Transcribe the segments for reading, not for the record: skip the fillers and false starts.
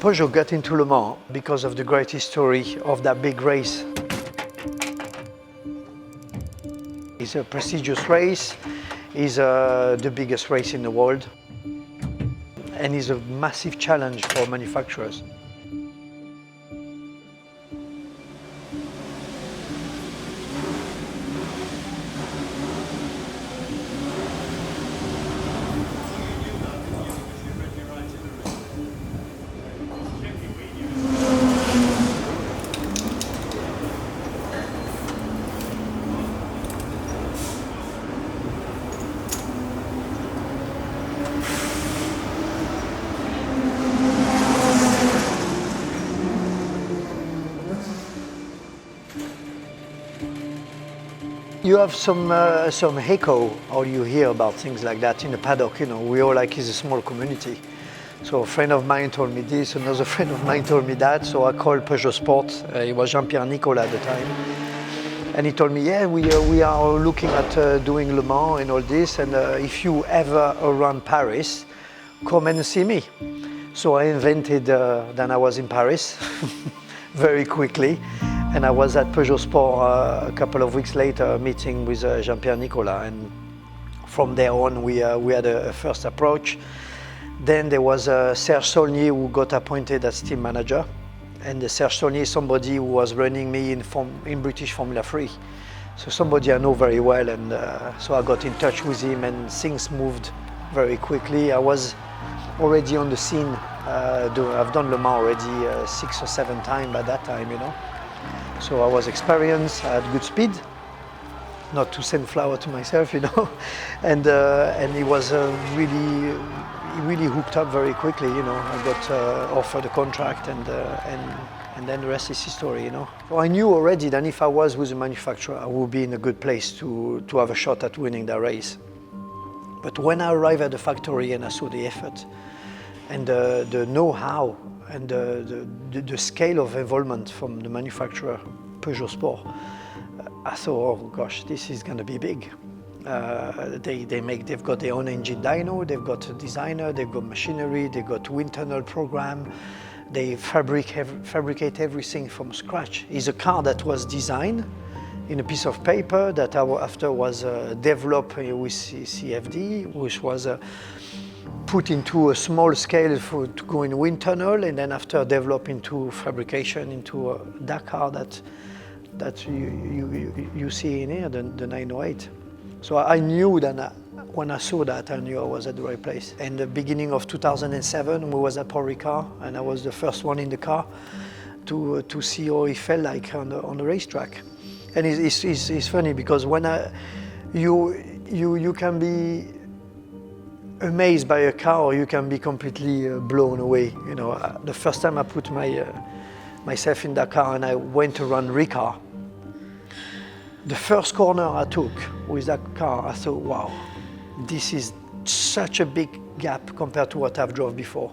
Peugeot got into Le Mans because of the great history of that big race. It's a prestigious race, it's the biggest race in the world, and it's a massive challenge for manufacturers. You have some echo, or you hear about things like that in the paddock. You know, we all like it's a small community. So a friend of mine told me this, another friend of mine told me that. So I called Peugeot Sport. It was Jean-Pierre Nicolas at the time, and he told me, yeah, we are looking at doing Le Mans and all this. And if you ever around Paris, come and see me. So I invented. Then I was in Paris very quickly. And I was at Peugeot Sport a couple of weeks later, meeting with Jean-Pierre Nicolas, and from there on we had a first approach. Then there was Serge Saulnier, who got appointed as team manager, and Serge Saulnier is somebody who was running me in British Formula 3, so somebody I know very well, and so I got in touch with him, and things moved very quickly. I was already on the scene. I've done Le Mans already 6 or 7 times by that time, you know. So I was experienced, I had good speed, not to send flower to myself, you know, and he was really hooked up very quickly, you know. I got offered a contract, and then the rest is history, you know. So I knew already that if I was with a manufacturer, I would be in a good place to have a shot at winning that race. But when I arrived at the factory and I saw the effort and the know-how and the scale of involvement from the manufacturer, Peugeot Sport, I thought, oh gosh, this is going to be big. They've got their own engine dyno, they've got a designer, they've got machinery, they've got wind tunnel program. They fabricate everything from scratch. It's a car that was designed in a piece of paper that after was developed with CFD, which was put into a small scale to go in wind tunnel, and then after develop into fabrication into that car that you see in here, the 908. So I knew that when I saw that, I knew I was at the right place. And the beginning of 2007, we was at Berrige, and I was the first one in the car to see how it felt like on the racetrack. And it's funny because when you can be amazed by a car, or you can be completely blown away. You know, the first time I put myself in that car and I went to run Ricard, the first corner I took with that car, I thought, wow, this is such a big gap compared to what I've drove before.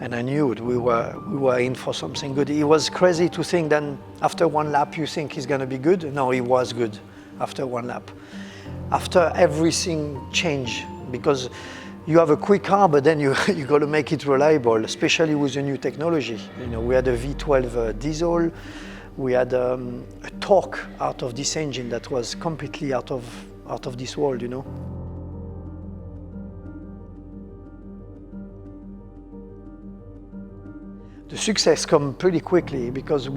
And I knew it. We were in for something good. It was crazy to think that after one lap you think it's going to be good. No, it was good after one lap. After everything changed, because you have a quick car, but then you got to make it reliable, especially with the new technology. You know, we had a V12 diesel. We had a torque out of this engine that was completely out of this world, you know. The success come pretty quickly because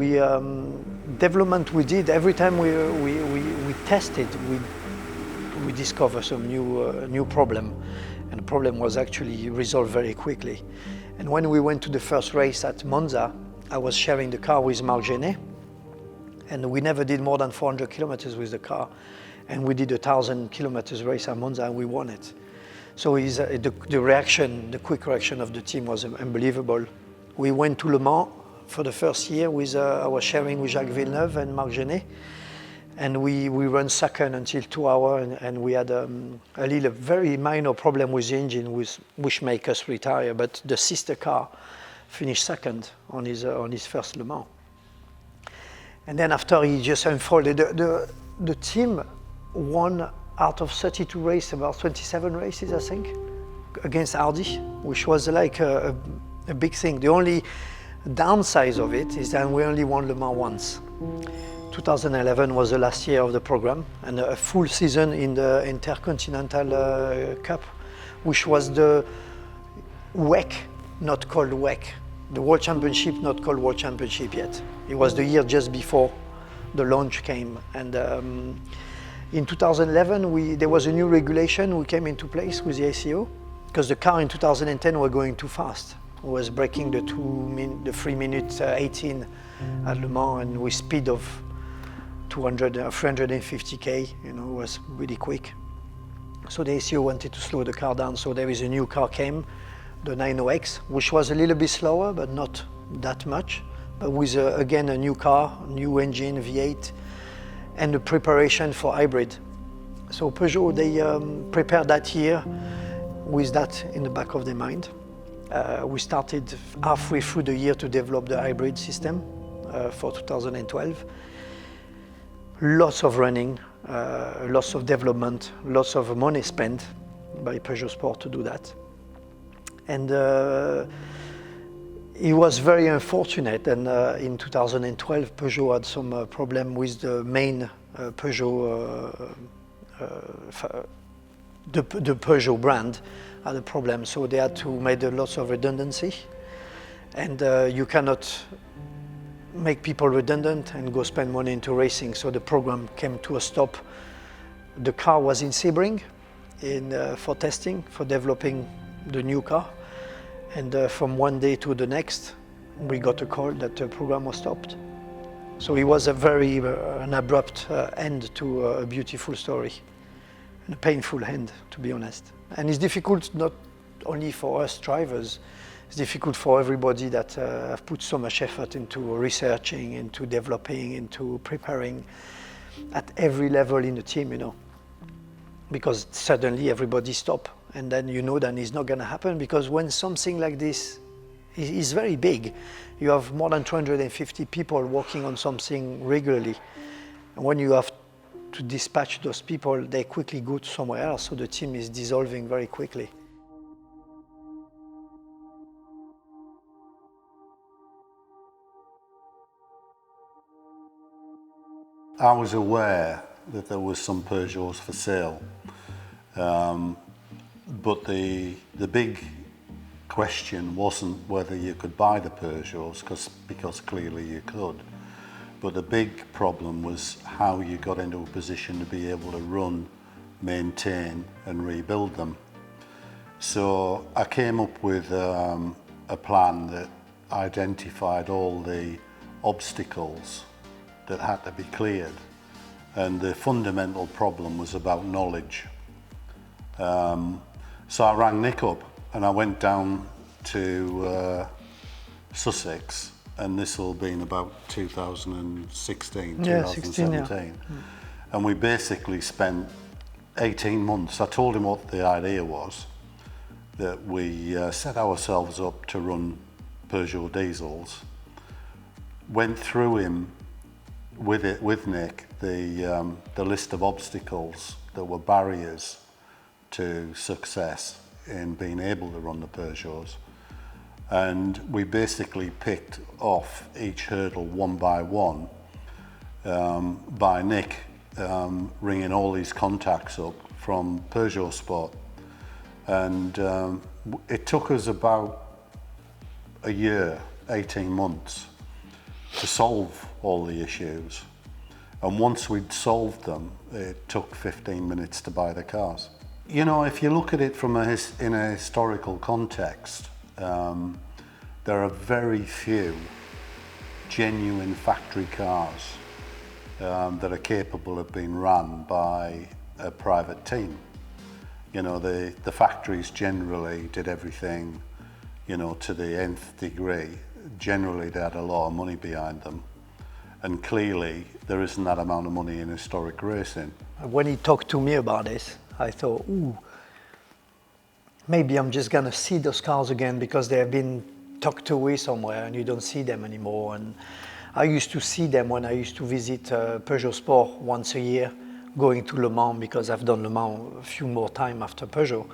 development we did, every time we tested, we discover some new problem, and the problem was actually resolved very quickly. And when we went to the first race at Monza, I was sharing the car with Marc Genet, and we never did more than 400 kilometers with the car, and we did a 1,000 kilometers race at Monza and we won it. So the quick reaction of the team was unbelievable. We went to Le Mans for the first year I was sharing with Jacques Villeneuve and Marc Genet, and we ran second until 2 hours, and we had a very minor problem with the engine which made us retire, but the sister car finished second on his first Le Mans. And then after he just unfolded, the team won out of 32 races, about 27 races, I think, against Audi, which was like a a big thing. The only downside of it is that we only won Le Mans once. 2011 was the last year of the program, and a full season in the Intercontinental Cup, which was the WEC, not called WEC, the World Championship, not called World Championship yet. It was the year just before the launch came. And in 2011, there was a new regulation which came into place with the ACO, because the car in 2010 were going too fast. It was breaking the 3 minutes 18 at Le Mans, and with speed of 350k, you know, was really quick. So the ACO wanted to slow the car down, so there is a new car came, the 90X, which was a little bit slower, but not that much, but with again a new car, new engine, V8, and the preparation for hybrid. So Peugeot, they prepared that year with that in the back of their mind. We started halfway through the year to develop the hybrid system for 2012. Lots of running, lots of development, lots of money spent by Peugeot Sport to do that. And it was very unfortunate, and in 2012 Peugeot had some problem with the main Peugeot, the Peugeot brand had a problem, so they had to make lots of redundancy, and you cannot make people redundant and go spend money into racing, so the program came to a stop. The car was in Sebring for testing, for developing the new car, and from one day to the next we got a call that the program was stopped. So it was a very an abrupt end to a beautiful story, and a painful end, to be honest. And it's difficult not only for us drivers, it's difficult for everybody that have put so much effort into researching, into developing, into preparing at every level in the team, you know. Because suddenly everybody stop, and then you know that it's not going to happen, because when something like this is very big, you have more than 250 people working on something regularly. And when you have to dispatch those people, they quickly go to somewhere else, so the team is dissolving very quickly. I was aware that there was some Peugeots for sale, but the big question wasn't whether you could buy the Peugeots, because clearly you could, but the big problem was how you got into a position to be able to run, maintain and rebuild them. So I came up with a plan that identified all the obstacles that had to be cleared, and the fundamental problem was about knowledge. So I rang Nick up and I went down to Sussex, and this will be in about 2016, 2017. And we basically spent 18 months. I told him what the idea was, that we set ourselves up to run Peugeot diesels, went through him with Nick the list of obstacles that were barriers to success in being able to run the Peugeots, and we basically picked off each hurdle one by one, by Nick ringing all these contacts up from Peugeot Sport, and it took us about a year, 18 months to solve all the issues, and once we'd solved them, it took 15 minutes to buy the cars. You know, if you look at it from in a historical context, there are very few genuine factory cars that are capable of being run by a private team. You know, the factories generally did everything, you know, to the nth degree. Generally they had a lot of money behind them, and clearly there isn't that amount of money in historic racing. When he talked to me about this, I thought, ooh, maybe I'm just gonna see those cars again, because they have been tucked away somewhere and you don't see them anymore. And I used to see them when I used to visit Peugeot Sport once a year, going to Le Mans, because I've done Le Mans a few more times after Peugeot.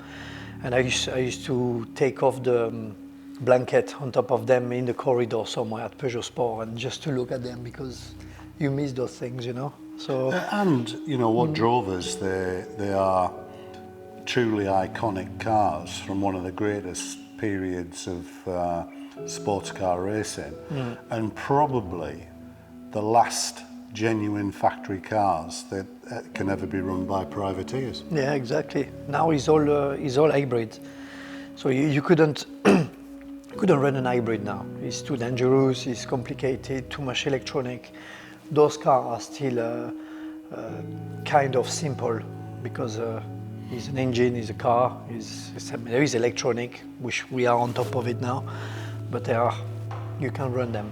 And I used to take off the blanket on top of them in the corridor somewhere at Peugeot Sport, and just to look at them, because you miss those things, you know. So and you know what drove us, they are truly iconic cars from one of the greatest periods of sports car racing, and probably the last genuine factory cars that can ever be run by privateers. yeah, exactly. Now it's all hybrid, so you couldn't couldn't run an hybrid now. It's too dangerous. It's complicated. Too much electronic. Those cars are still kind of simple, because it's an engine, it's a car, there is electronic, which we are on top of it now, but you can run them.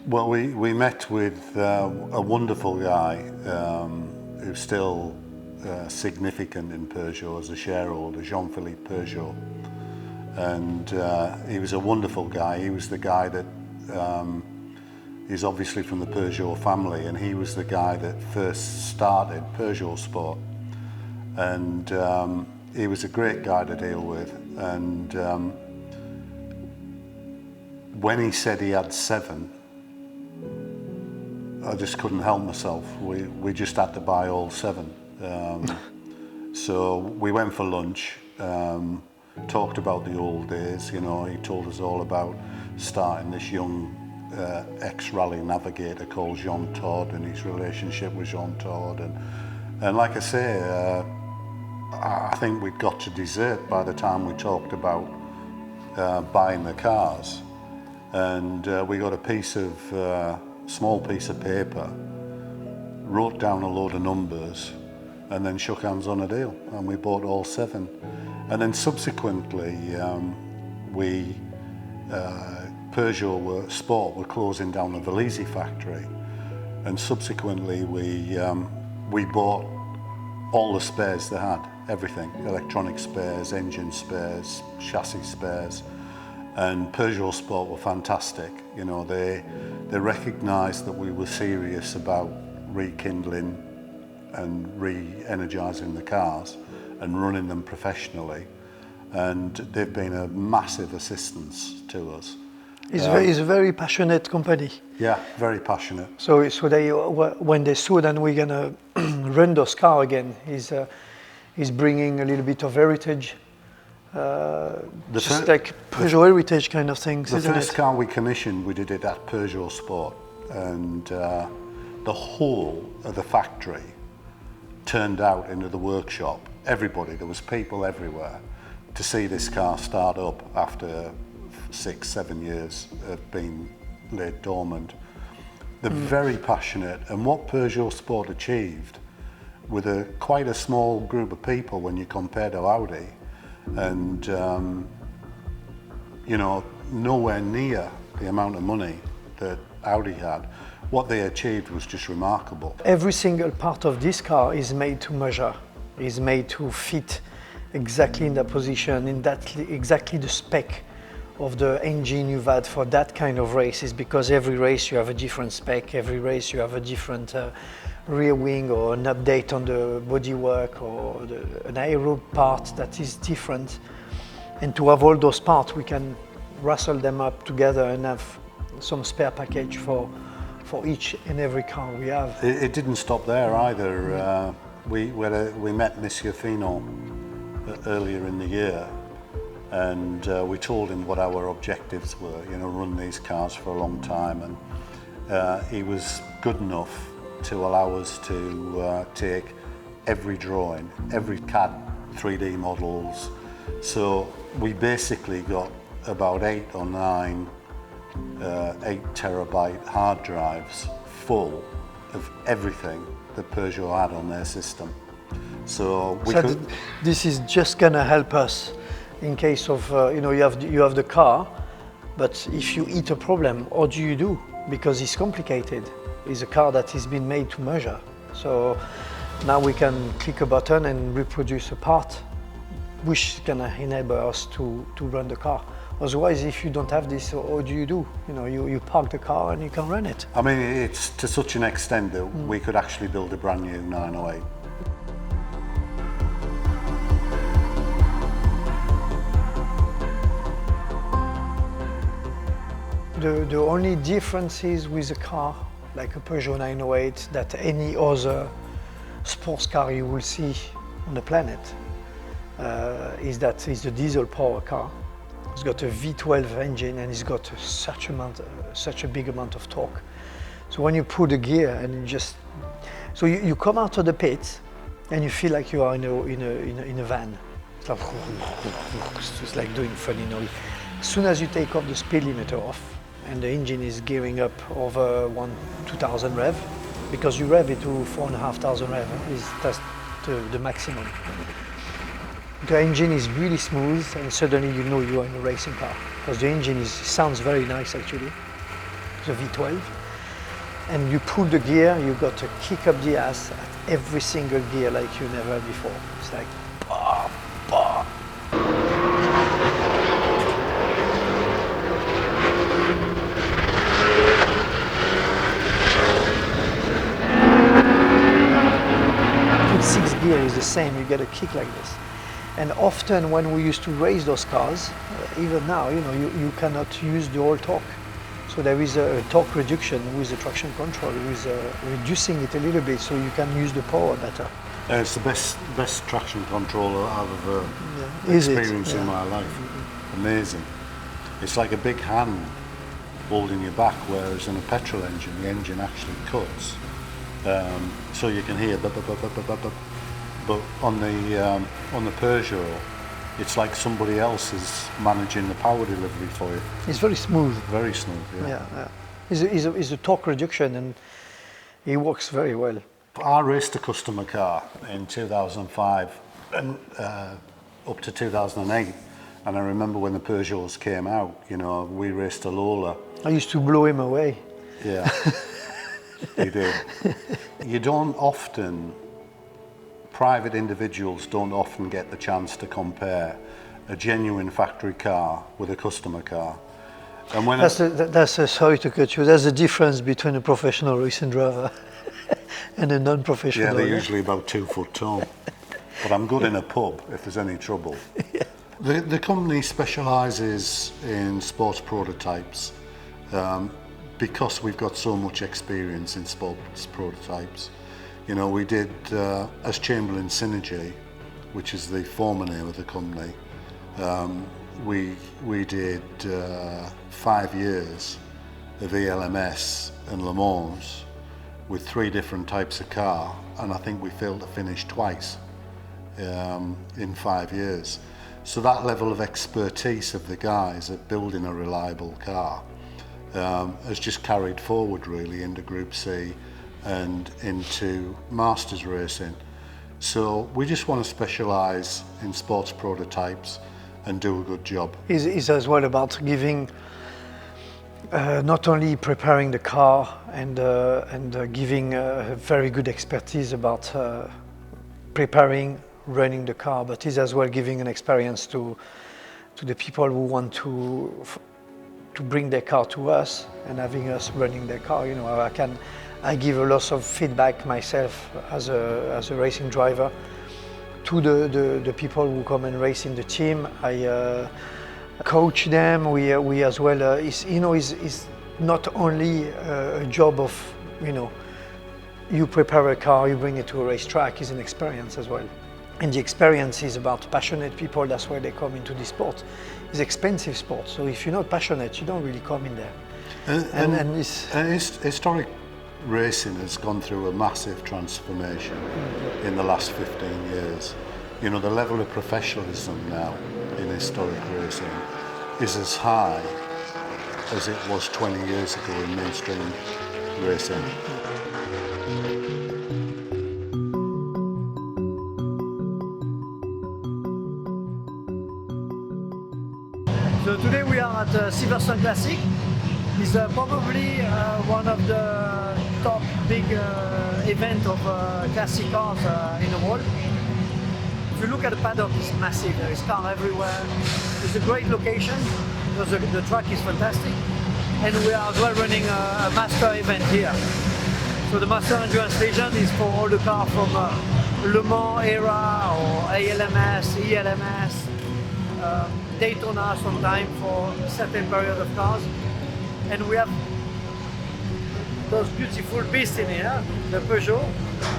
Well, we met with a wonderful guy who's still significant in Peugeot as a shareholder, Jean-Philippe Peugeot. And he was a wonderful guy. He was the guy that is obviously from the Peugeot family, and he was the guy that first started Peugeot Sport. And he was a great guy to deal with. And when he said he had 7, I just couldn't help myself. We just had to buy all 7. So we went for lunch, talked about the old days. You know, he told us all about starting this young ex-rally navigator called Jean Todt and his relationship with Jean Todt. And like I say, I think we'd got to dessert by the time we talked about buying the cars. And we got a small piece of paper, wrote down a load of numbers, and then shook hands on a deal, and we bought all 7. And then subsequently, Peugeot Sport were closing down the Berrige factory, and subsequently we bought all the spares they had, everything, electronic spares, engine spares, chassis spares. And Peugeot Sport were fantastic. You know, they recognised that we were serious about rekindling and re-energising the cars and running them professionally, and they've been a massive assistance to us. It's a very passionate company. Yeah, very passionate. So they, when they saw that we're gonna run those cars again, is bringing a little bit of heritage. Just like Peugeot heritage kind of things, isn't it? The first car we commissioned, we did it at Peugeot Sport, and the whole of the factory turned out into the workshop. Everybody, there was people everywhere to see this car start up after 6-7 years of being laid dormant. They're very passionate, and what Peugeot Sport achieved with quite a small group of people when you compare to Audi, and you know, nowhere near the amount of money that Audi had. What they achieved was just remarkable. Every single part of this car is made to measure, is made to fit exactly in that position, in that exactly the spec of the engine you've had for that kind of races, because every race you have a different spec, every race you have a different rear wing or an update on the bodywork or an aero part that is different. And to have all those parts, we can rustle them up together and have some spare package for each and every car we have. It didn't stop there either. We met Monsieur Finot earlier in the year, and we told him what our objectives were, you know, run these cars for a long time, and he was good enough to allow us to take every drawing, every CAD 3D models. So we basically got about 8 or 9 8 terabyte hard drives full of everything that Peugeot had on their system. So this is just gonna help us in case of you know, you have the car, but if you hit a problem, what do you do? Because it's complicated. It's a car that has been made to measure. So now we can click a button and reproduce a part, which is gonna enable us to run the car. Otherwise, if you don't have this, what do? You know, you park the car and you can run it. I mean, it's to such an extent that we could actually build a brand new 908. The only difference is with a car like a Peugeot 908 that any other sports car you will see on the planet is that it's a diesel power car. It's got a V12 engine and it's got such a big amount of torque. So when you pull the gear and you come out of the pit and you feel like you are in a van. It's like doing funny noise. As soon as you take off the speed limiter off and the engine is gearing up over 2,000 rev, because you rev it to 4,500 rev, that's the maximum. The engine is really smooth and suddenly you know you are in a racing car, because the engine sounds very nice actually, the V12. And you pull the gear, you got to kick up the ass at every single gear like you never had before. It's like, bah, bah. With 6 gear is the same, you get a kick like this. And often when we used to race those cars, even now, you know, you cannot use the whole torque. So there is a torque reduction with the traction control, with reducing it a little bit so you can use the power better. It's the best traction control I've ever experienced in my life. Amazing. It's like a big hand holding you back, whereas in a petrol engine, the engine actually cuts. So you can hear but on the Peugeot, it's like somebody else is managing the power delivery for you. It's very smooth. Very smooth, yeah. It's a torque reduction and it works very well. I raced a customer car in 2005 and up to 2008, and I remember when the Peugeots came out, you know, we raced a Lola. I used to blow him away. Yeah, you did. You don't often, private individuals don't often get the chance to compare a genuine factory car with a customer car. And when sorry to cut you, that's the difference between a professional racing driver and a non-professional. Yeah, they're usually about 2 foot tall. But I'm good in a pub if there's any trouble. Yeah. The company specialises in sports prototypes because we've got so much experience in sports prototypes. You know, we did, as Chamberlain Synergy, which is the former name of the company, we did 5 years of ELMS and Le Mans with 3 different types of car, and I think we failed to finish twice in 5 years. So that level of expertise of the guys at building a reliable car has just carried forward really into Group C and into Masters racing. So we just want to specialise in sports prototypes and do a good job. It's as well about giving, not only preparing the car and giving very good expertise about preparing, running the car, but it's as well giving an experience to the people who want to bring their car to us and having us running their car. You know, I give a lot of feedback myself as a racing driver to the people who come and race in the team. I coach them. We as well. It's not only a job of, you know, you prepare a car, you bring it to a racetrack. It's an experience as well. And the experience is about passionate people. That's why they come into this sport. It's expensive sport, so if you're not passionate, you don't really come in there. And historic racing has gone through a massive transformation in the last 15 years. You know, the level of professionalism now in historic racing is as high as it was 20 years ago in mainstream racing. So today we are at Silverstone Classic. It's probably one of the top big event of classic cars in the world. If you look at the paddock, it's massive. There is cars everywhere. It's a great location. because the track is fantastic, and we are as well running a master event here. So the Master Endurance Legion is for all the cars from Le Mans era or ALMS, ELMS, Daytona sometime for a certain period of cars. And we have those beautiful beasts in here, the Peugeot,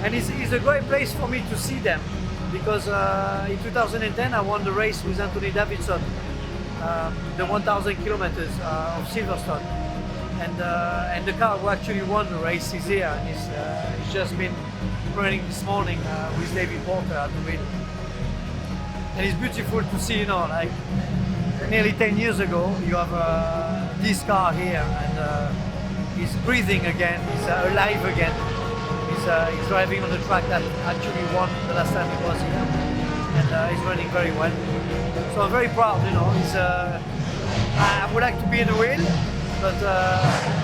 and it's a great place for me to see them, because in 2010 I won the race with Anthony Davidson, the 1,000 kilometers of Silverstone, and the car who actually won the race is here, and he's just been running this morning with David Porter at the wheel. And it's beautiful to see, you know, like nearly 10 years ago, you have this car here, and he's breathing again, he's alive again. He's driving on the track that actually won the last time he was here, and he's running very well. So I'm very proud, you know. I would like to be in the wheel, but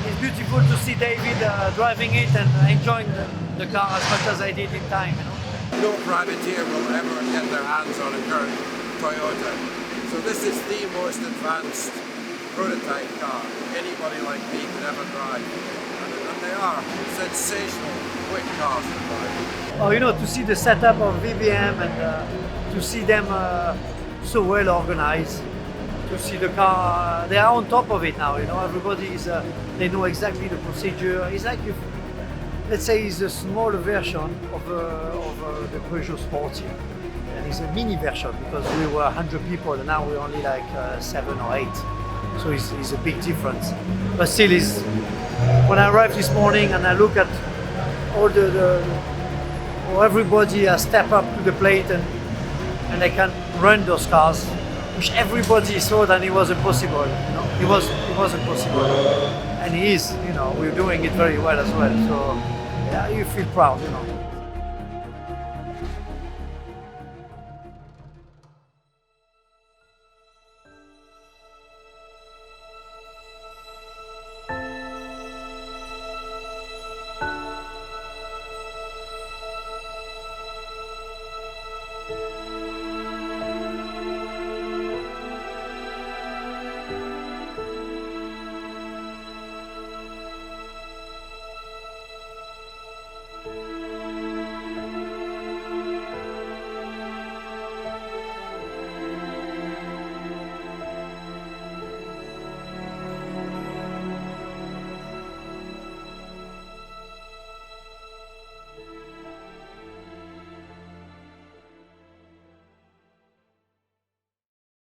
it's beautiful to see David driving it and enjoying the car as much as I did in time, you know. No privateer will ever get their hands on a current Toyota. So this is the most advanced prototype car anybody like me could ever drive. And they are sensational, quick cars to drive. Oh, you know, to see the setup of VBM and to see them so well organized, to see the car, they are on top of it now, you know, everybody is, they know exactly the procedure. It's like if, let's say it's a smaller version of the Peugeot Sporty, and it's a mini version because we were 100 people and now we're only like 7 or 8. So it's a big difference. But still, when I arrived this morning and I look at all everybody has stepped up to the plate and they can run those cars, which everybody thought that it was impossible. You know, it wasn't possible, and he is. You know, we're doing it very well as well. So yeah, you feel proud. You know.